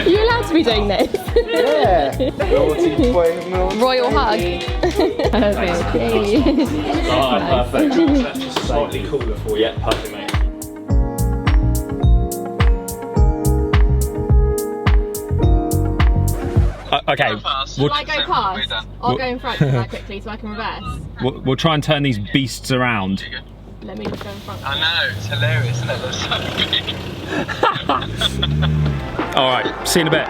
You're allowed to be doing this. Yeah. Royal hug. Perfect. Perfect. That's just slightly cooler for you. Yeah, perfect, mate. Okay, Will I go past? I'll go in front quite quickly so I can reverse. we'll try and turn these beasts around. Let me just go in front. I know, it's hilarious, isn't it? They're so big. Alright, see you in a bit.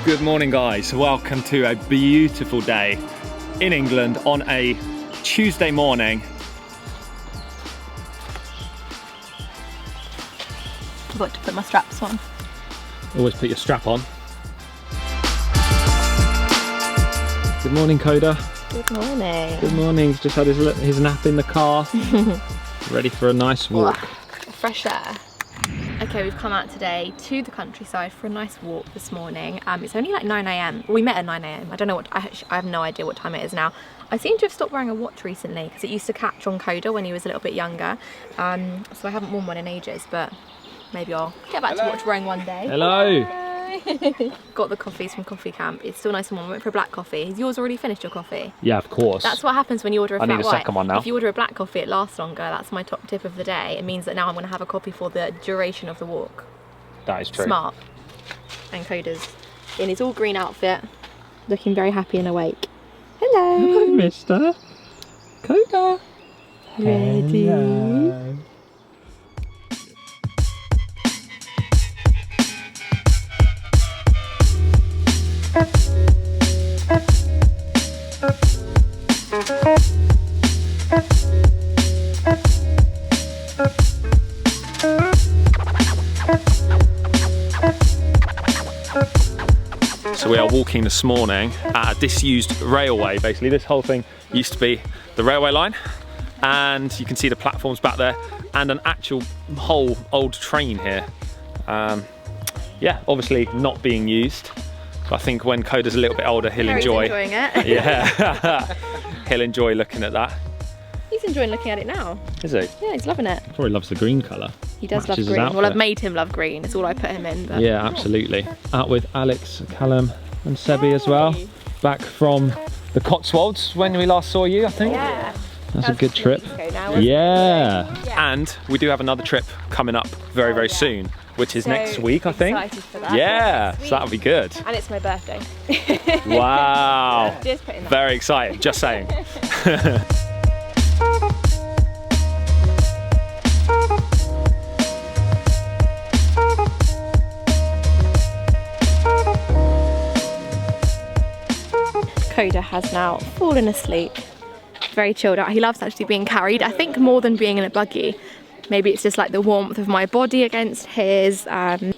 Good morning, guys. Welcome to a beautiful day in England on a Tuesday morning. Forgot to put my straps on. Always put your strap on. Good morning, Coda. Good morning. Good morning. He's just had his nap in the car. Ready for a nice walk. Fresh air. Okay, we've come out today to the countryside for a nice walk this morning. It's only like 9 AM. We met at 9 AM. I don't know what, I have no idea what time it is now. I seem to have stopped wearing a watch recently because it used to catch on Coda when he was a little bit younger. So I haven't worn one in ages, but maybe I'll get back to watch wearing one day. Hello. Got the coffees from Coffee Camp. It's still nice and warm. We went for a black coffee. Has yours already finished your coffee? Yeah, of course. That's what happens when you order a flat white. I need a second one now. If you order a black coffee, it lasts longer. That's my top tip of the day. It means that now I'm going to have a coffee for the duration of the walk. That is true. Smart. And Coda's in his all green outfit, looking very happy and awake. Hello. Hello, mister. Coda. Ready? Hello. So we are walking this morning at a disused railway. Basically, this whole thing used to be the railway line, and you can see the platforms back there and an actual whole old train here. Yeah, obviously not being used. So I think when Coda's a little bit older, he'll enjoy. Enjoying it. Yeah, he'll enjoy looking at that. He's enjoying looking at it now. Is he? Yeah, he's loving it. Probably loves the green colour. He does Matches love his green. Well, I've outfit. made him love green. It's all I put him in. But Yeah, absolutely. Out with Alex, Callum and Sebi as well. Back from the Cotswolds when we last saw you, I think. Yeah. That's a good trip. Now, Yeah. And we do have another trip coming up very, very soon, which is next week, I think. Excited for that. Yeah, so that'll be good. And it's my birthday. Wow. Just putting that. Very exciting, just saying. Coda has now fallen asleep. Very chilled out. He loves actually being carried, I think more than being in a buggy. Maybe it's just like the warmth of my body against his,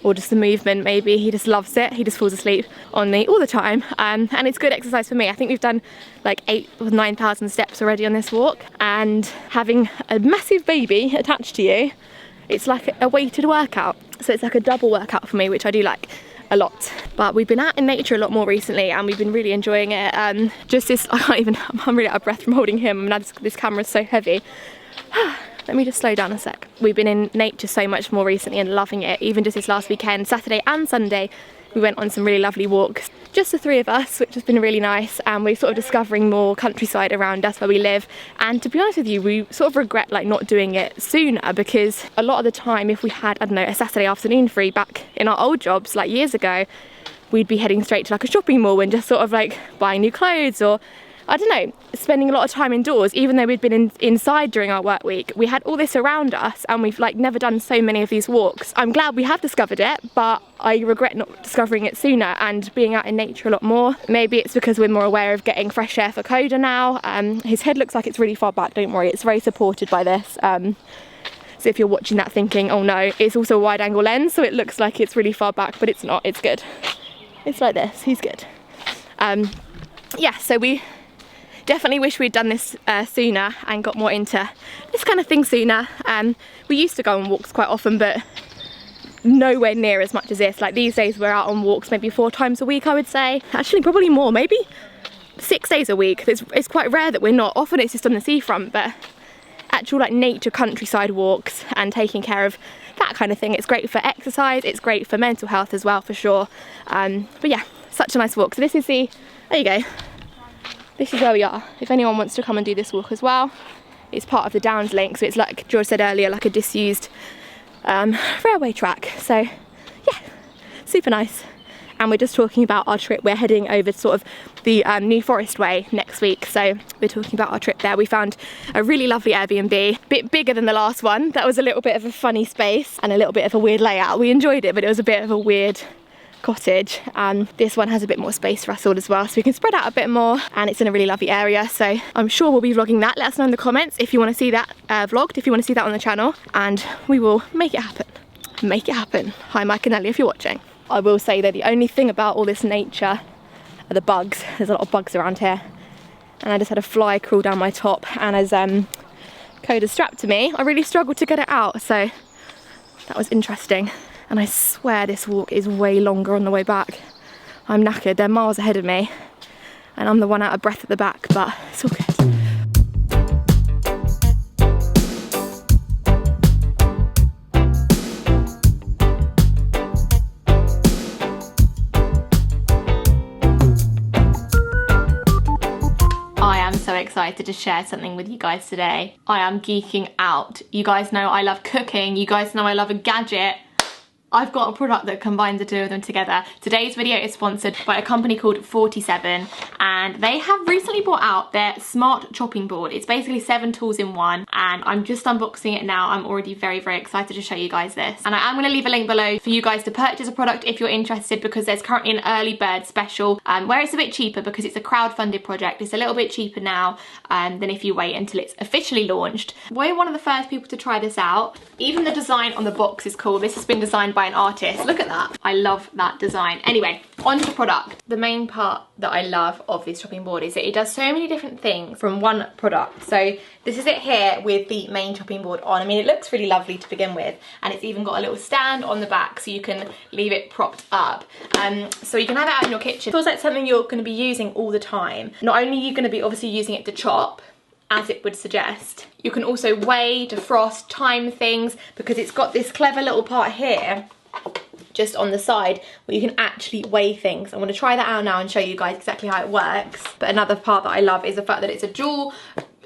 or just the movement maybe. He just loves it. He just falls asleep on me all the time. And it's good exercise for me. I think we've done like 8,000 or 9,000 steps already on this walk. And having a massive baby attached to you, it's like a weighted workout. So it's like a double workout for me, which I do like a lot. But we've been out in nature a lot more recently and we've been really enjoying it. Just this, I'm really out of breath from holding him. I mean, this camera's so heavy. Let me just slow down a sec. We've been in nature so much more recently and loving it. Even just this last weekend, Saturday and Sunday, we went on some really lovely walks. Just the three of us, which has been really nice. And we're sort of discovering more countryside around us where we live. And to be honest with you, we sort of regret like not doing it sooner, because a lot of the time, if we had, I don't know, a Saturday afternoon free back in our old jobs like years ago, we'd be heading straight to like a shopping mall and just sort of like buying new clothes, or I don't know, spending a lot of time indoors. Even though we'd been inside during our work week, we had all this around us and we've like never done so many of these walks. I'm glad we have discovered it, but I regret not discovering it sooner and being out in nature a lot more. Maybe it's because we're more aware of getting fresh air for Coda now. His head looks like it's really far back, don't worry, it's very supported by this. So if you're watching that thinking, oh no, it's also a wide angle lens, so it looks like it's really far back, but it's not, it's good. It's like this, he's good. Yeah, so we definitely wish we'd done this sooner and got more into this kind of thing sooner. We used to go on walks quite often, but nowhere near as much as this. Like these days we're out on walks maybe 4 times a week, I would say. Actually probably more, maybe 6 days a week. It's quite rare that we're not. Often it's just on the seafront, but actual like nature countryside walks and taking care of that kind of thing. It's great for exercise, it's great for mental health as well, for sure. But yeah, such a nice walk. So this is there you go. This is where we are. If anyone wants to come and do this walk as well, it's part of the Downs link. So it's like George said earlier, like a disused railway track. So yeah, super nice. And we're just talking about our trip. We're heading over to sort of the New Forest Way next week. So we're talking about our trip there. We found a really lovely Airbnb, a bit bigger than the last one. That was a little bit of a funny space and a little bit of a weird layout. We enjoyed it, but it was a bit of a weird cottage. And this one has a bit more space for us all as well. So we can spread out a bit more, and it's in a really lovely area. So I'm sure we'll be vlogging that. Let us know in the comments if you want to see that vlogged, if you want to see that on the channel, and we will make it happen. Make it happen. Hi Mike and Ellie if you're watching. I will say that the only thing about all this nature are the bugs. There's a lot of bugs around here. And I just had a fly crawl down my top, and as Coda strapped to me, I really struggled to get it out. So that was interesting. And I swear this walk is way longer on the way back. I'm knackered, they're miles ahead of me. And I'm the one out of breath at the back, but it's all good. So excited to share something with you guys today. I am geeking out. You guys know I love cooking. You guys know I love a gadget. I've got a product that combines the two of them together. Today's video is sponsored by a company called 47, and they have recently brought out their smart chopping board. It's basically 7 tools in one, and I'm just unboxing it now. I'm already very, very excited to show you guys this. And I am going to leave a link below for you guys to purchase a product if you're interested, because there's currently an early bird special where it's a bit cheaper because it's a crowd-funded project. It's a little bit cheaper now than if you wait until it's officially launched. We're one of the first people to try this out. Even the design on the box is cool. This has been designed by an artist. Look at that. I love that design. Anyway, onto the product. The main part that I love of this chopping board is that it does so many different things from one product. So this is it here with the main chopping board on. I mean, it looks really lovely to begin with, and it's even got a little stand on the back so you can leave it propped up. So you can have it out in your kitchen. It feels like something you're going to be using all the time. Not only are you going to be obviously using it to chop, as it would suggest, you can also weigh, defrost, time things, because it's got this clever little part here just on the side where you can actually weigh things. I'm going to try that out now and show you guys exactly how it works. But another part that I love is the fact that it's a dual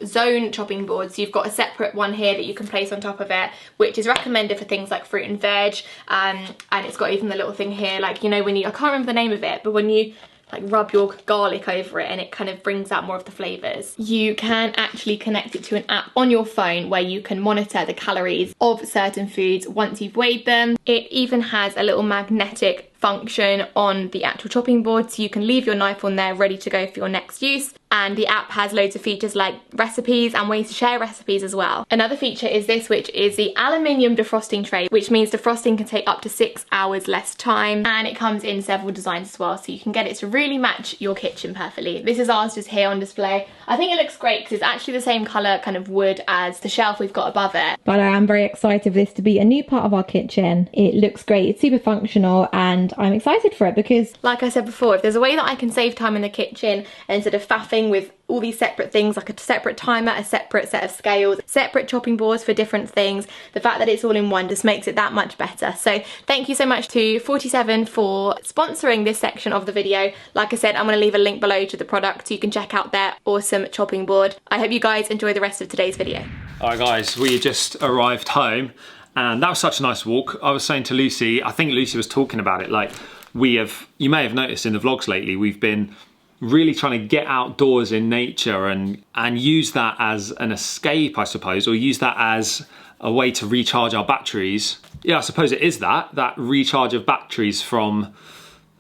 zone chopping board. So you've got a separate one here that you can place on top of it, which is recommended for things like fruit and veg. And it's got even the little thing here, like, you know, when you, I can't remember the name of it, but when you like rub your garlic over it and it kind of brings out more of the flavours. You can actually connect it to an app on your phone where you can monitor the calories of certain foods once you've weighed them. It even has a little magnetic function on the actual chopping board, so you can leave your knife on there ready to go for your next use. And the app has loads of features like recipes and ways to share recipes as well. Another feature is this, which is the aluminium defrosting tray, which means defrosting can take up to 6 hours less time, and it comes in several designs as well, so you can get it to really match your kitchen perfectly. This is ours just here on display. I think it looks great because it's actually the same colour kind of wood as the shelf we've got above it. But I am very excited for this to be a new part of our kitchen. It looks great, it's super functional, and I'm excited for it because, like I said before, if there's a way that I can save time in the kitchen instead of faffing with all these separate things, like a separate timer, a separate set of scales, separate chopping boards for different things, the fact that it's all in one just makes it that much better. So thank you so much to 47 for sponsoring this section of the video. Like I said, I'm going to leave a link below to the product so you can check out their awesome chopping board. I hope you guys enjoy the rest of today's video. All right guys, we just arrived home and that was such a nice walk. I was saying to Lucy, I think Lucy was talking about it, like you may have noticed in the vlogs lately, we've been really trying to get outdoors in nature and use that as an escape, I suppose, or use that as a way to recharge our batteries. Yeah, I suppose it is that recharge of batteries from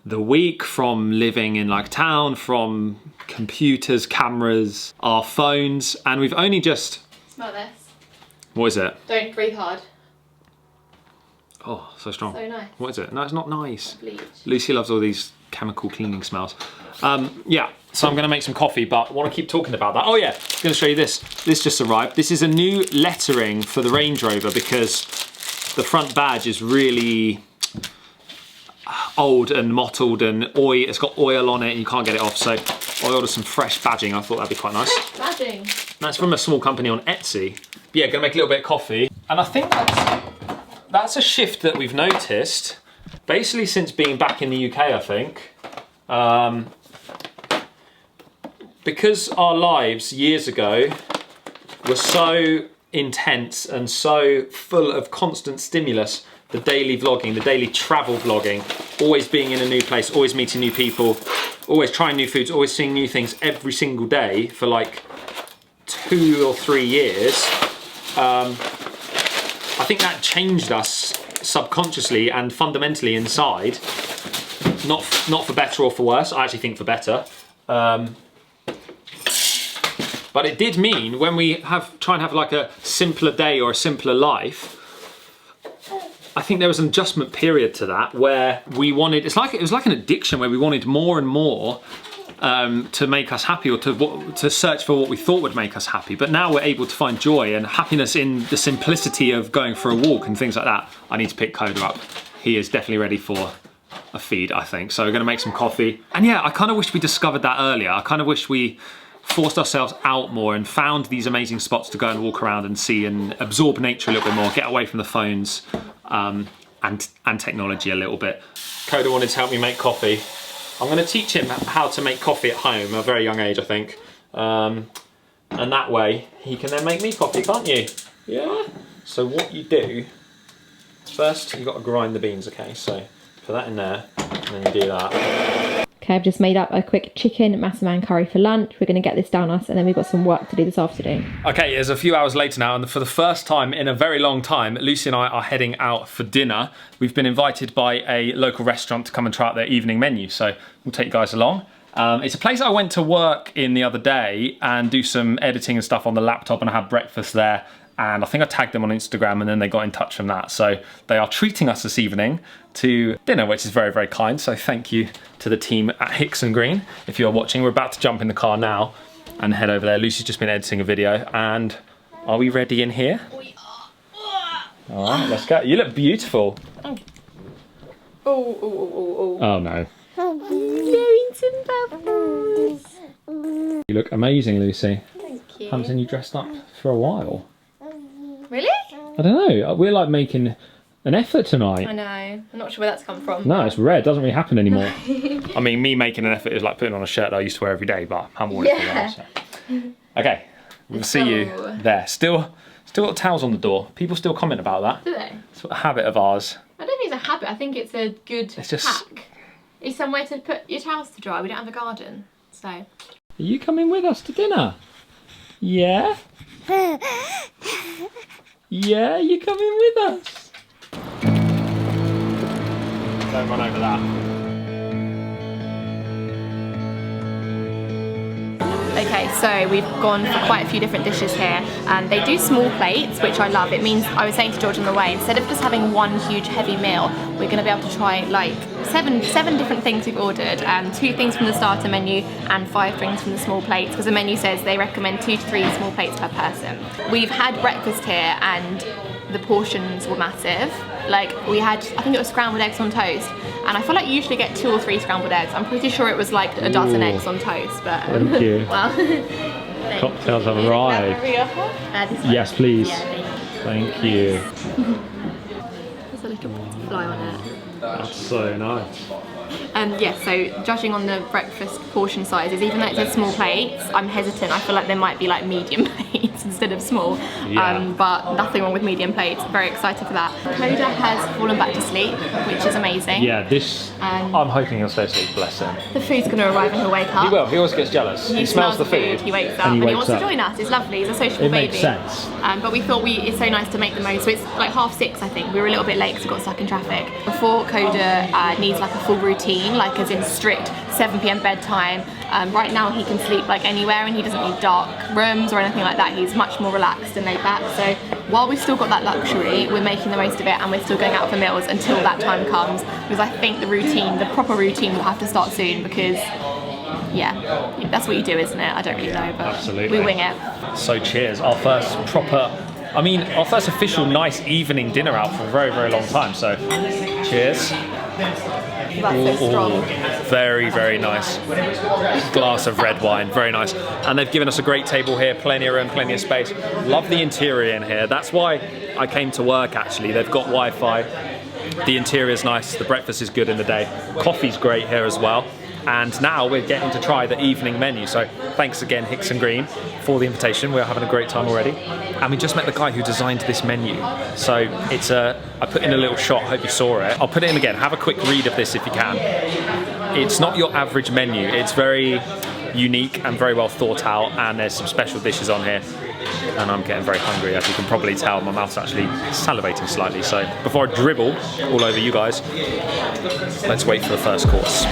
the week, from living in like town, from computers, cameras, our phones, and we've only just... Smell this. What is it? Don't breathe hard. Oh, so strong. So nice. What is it? No, it's not nice. Bleach. Lucy loves all these chemical cleaning smells. Yeah, so I'm gonna make some coffee, but I wanna keep talking about that. Oh yeah, I'm gonna show you this. This just arrived. This is a new lettering for the Range Rover because the front badge is really old and mottled and it's got oil on it and you can't get it off. So I ordered some fresh badging. I thought that'd be quite nice. Badging. That's from a small company on Etsy. But yeah, gonna make a little bit of coffee. And I think that's a shift that we've noticed, basically since being back in the UK, I think. Because our lives years ago were so intense and so full of constant stimulus, the daily vlogging, the daily travel vlogging, always being in a new place, always meeting new people, always trying new foods, always seeing new things every single day for like 2 or 3 years. I think that changed us subconsciously and fundamentally inside. Not for better or for worse, I actually think for better. But it did mean when we try and have like a simpler day or a simpler life, I think there was an adjustment period to that where we wanted, it was like an addiction where we wanted more and more to make us happy, or to search for what we thought would make us happy. But now we're able to find joy and happiness in the simplicity of going for a walk and things like that. I need to pick Coda up. He is definitely ready for a feed, I think. So we're gonna make some coffee. And yeah, I kind of wish we discovered that earlier. I kind of wish we forced ourselves out more and found these amazing spots to go and walk around and see and absorb nature a little bit more, get away from the phones and technology a little bit. Coda wanted to help me make coffee. I'm going to teach him how to make coffee at home at a very young age, I think. And that way he can then make me coffee, can't you? Yeah? So what you do, first you've got to grind the beans, okay? So put that in there and then you do that. Okay, I've just made up a quick chicken massaman curry for lunch. We're going to get this down us and then we've got some work to do this afternoon. Okay, it's a few hours later now, and for the first time in a very long time, Lucy and I are heading out for dinner. We've been invited by a local restaurant to come and try out their evening menu, so we'll take you guys along. It's a place I went to work in the other day and do some editing and stuff on the laptop, and I had breakfast there. And I think I tagged them on Instagram and then they got in touch from that. So they are treating us this evening to dinner, which is very, very kind. So thank you to the team at Hicks and Green. If you're watching, we're about to jump in the car now and head over there. Lucy's just been editing a video, and are we ready in here? We are. All right, let's go. You look beautiful. Oh no. Blowing some bubbles. You look amazing, Lucy. Thank you. Haven't seen you dressed up for a while. Really? I don't know. We're like making an effort tonight. I know. I'm not sure where that's come from. No, it's rare. It doesn't really happen anymore. I mean, me making an effort is like putting on a shirt that I used to wear every day, but I haven't worn it for a while. So. Okay, we'll see you there. Still got towels on the door. People still comment about that. Do they? It's a habit of ours. I don't think it's a habit. I think it's a good hack. It's somewhere to put your towels to dry. We don't have a garden, so. Are you coming with us to dinner? Yeah? Yeah, you coming with us? Don't run over that. Okay, so we've gone for quite a few different dishes here, and they do small plates, which I love. It means, I was saying to George on the way, instead of just having one huge heavy meal, we're going to be able to try like seven different things we've ordered, 2 things from the starter menu and 5 things from the small plates, because the menu says they recommend 2 to 3 small plates per person. We've had breakfast here and the portions were massive. Like we had, I think it was scrambled eggs on toast, and I feel like you usually get 2 or 3 scrambled eggs. I'm pretty sure it was like a dozen eggs on toast, but thank you. Well, cocktails have arrived. Yes, please. Yeah, thank you. There's a little butterfly on it. That's so nice. Yeah, so judging on the breakfast portion sizes, even though it says small plates, I'm hesitant. I feel like there might be like medium plates instead of small. Yeah. But nothing wrong with medium plates. Very excited for that. Coda has fallen back to sleep, which is amazing. Yeah, I'm hoping he'll stay asleep, bless him. The food's going to arrive and he'll wake up. He will, he always gets jealous. He smells the food. He wakes up and he wants to join us. It's lovely, he's a sociable baby. It makes sense. But we thought it's so nice to make the most. So it's like 6:30, I think. We were a little bit late because we got stuck in traffic. Before Coda needs like a full routine, like as in strict 7 PM bedtime. Right now he can sleep like anywhere and he doesn't need dark rooms or anything like that. He's much more relaxed and laid back. So while we've still got that luxury, we're making the most of it, and we're still going out for meals until that time comes, because I think the proper routine will have to start soon, because yeah, that's what you do, isn't it? I don't really know, but absolutely, we wing it. So cheers, our first official nice evening dinner out for a very, very long time, so cheers. That's so strong. Very, very nice. Glass of red wine, very nice. And they've given us a great table here, plenty of room, plenty of space. Love the interior in here. That's why I came to work actually. They've got Wi-Fi. The interior's nice, the breakfast is good in the day. Coffee's great here as well. And now we're getting to try the evening menu. So thanks again, Hicks and Green, for the invitation. We're having a great time already. And we just met the guy who designed this menu. So it's I put in a little shot, hope you saw it. I'll put it in again, have a quick read of this if you can. It's not your average menu. It's very unique and very well thought out, and there's some special dishes on here. And I'm getting very hungry, as you can probably tell. My mouth's actually salivating slightly. So before I dribble all over you guys, let's wait for the first course.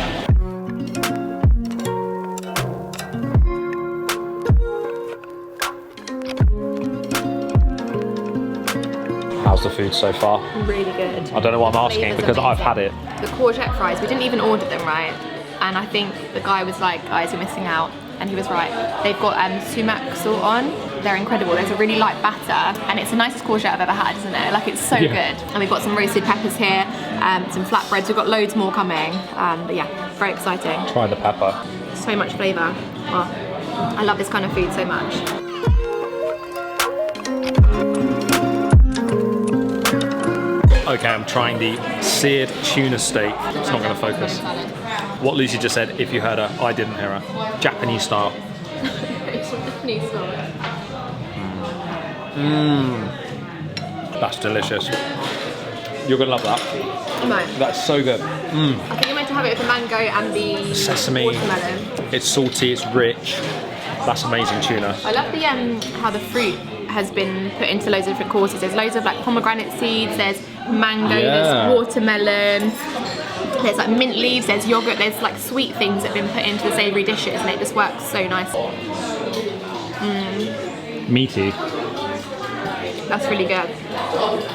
How's the food so far? Really good. I don't know what I'm asking because I've had it. The courgette fries, we didn't even order them, right? And I think the guy was like, guys, you're missing out. And he was right. They've got sumac salt on. They're incredible. There's a really light batter, and it's the nicest courgette I've ever had, isn't it? Like, it's so good. And we've got some roasted peppers here, some flatbreads. We've got loads more coming. But yeah, very exciting. Try the pepper. So much flavour. Oh, I love this kind of food so much. Okay, I'm trying the seared tuna steak. It's not going to focus. What Lucy just said, if you heard her, I didn't hear her. Japanese style. That's delicious. You're going to love that. Right. That's so good. I think you're meant to have it with the mango and the sesame. Watermelon. It's salty, it's rich. That's amazing tuna. I love the how the fruit has been put into loads of different courses. There's loads of like pomegranate seeds, there's mango, there's watermelon, there's like mint leaves, there's yogurt, there's like sweet things that have been put into the savoury dishes, and it just works so nicely. Meaty. That's really good.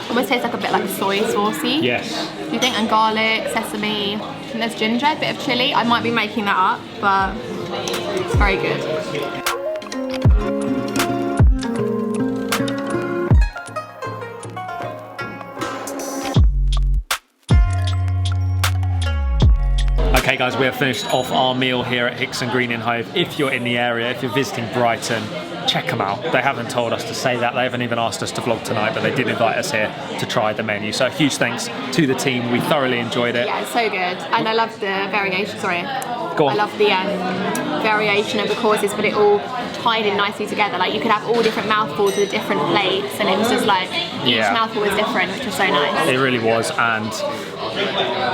Almost tastes like a bit like soy saucy. Yes. Do you think? And garlic, sesame, and there's ginger, a bit of chilli. I might be making that up, but it's very good. Okay guys, we have finished off our meal here at Hicks and Green in Hove. If you're in the area, if you're visiting Brighton, check them out. They haven't told us to say that, they haven't even asked us to vlog tonight, but they did invite us here to try the menu. So a huge thanks to the team, we thoroughly enjoyed it. Yeah, it's so good. And I love the variation, Go on. I love the variation of the courses, but it all tied in nicely together. Like you could have all different mouthfuls with different plates, and it was just like, each mouthful was different, which was so nice. It really was, and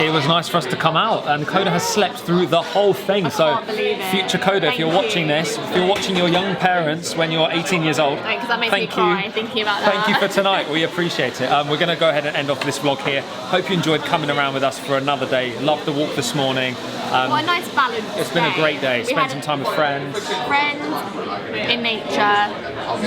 it was nice for us to come out, and Coda has slept through the whole thing. I can't believe it. Future Coda, if you're watching this, if you're watching your young parents when you're 18 years old, because that makes me cry thinking about that. Thank you for tonight, we appreciate it. We're going to go ahead and end off this vlog here. Hope you enjoyed coming around with us for another day. Loved the walk this morning. What a nice balance. It's been a great day. Spent some time with friends. Friends, in nature,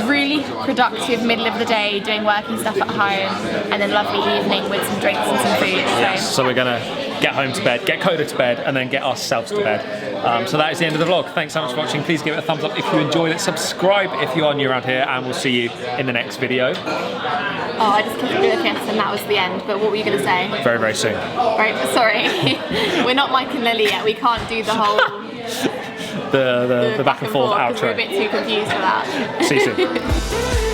really productive middle of the day doing working stuff at home, and then lovely evening with some drinks and some food. So we're going to get home to bed, get Coda to bed, and then get ourselves to bed. So that is the end of the vlog. Thanks so much for watching. Please give it a thumbs up if you enjoyed it. Subscribe if you are new around here, and we'll see you in the next video. Oh, I just kissed you with a kiss and that was the end, but what were you going to say? Very, very soon. Sorry. We're not Mike and Lily yet, we can't do the whole... the back and forth outro. We're a bit too confused for that. See you soon.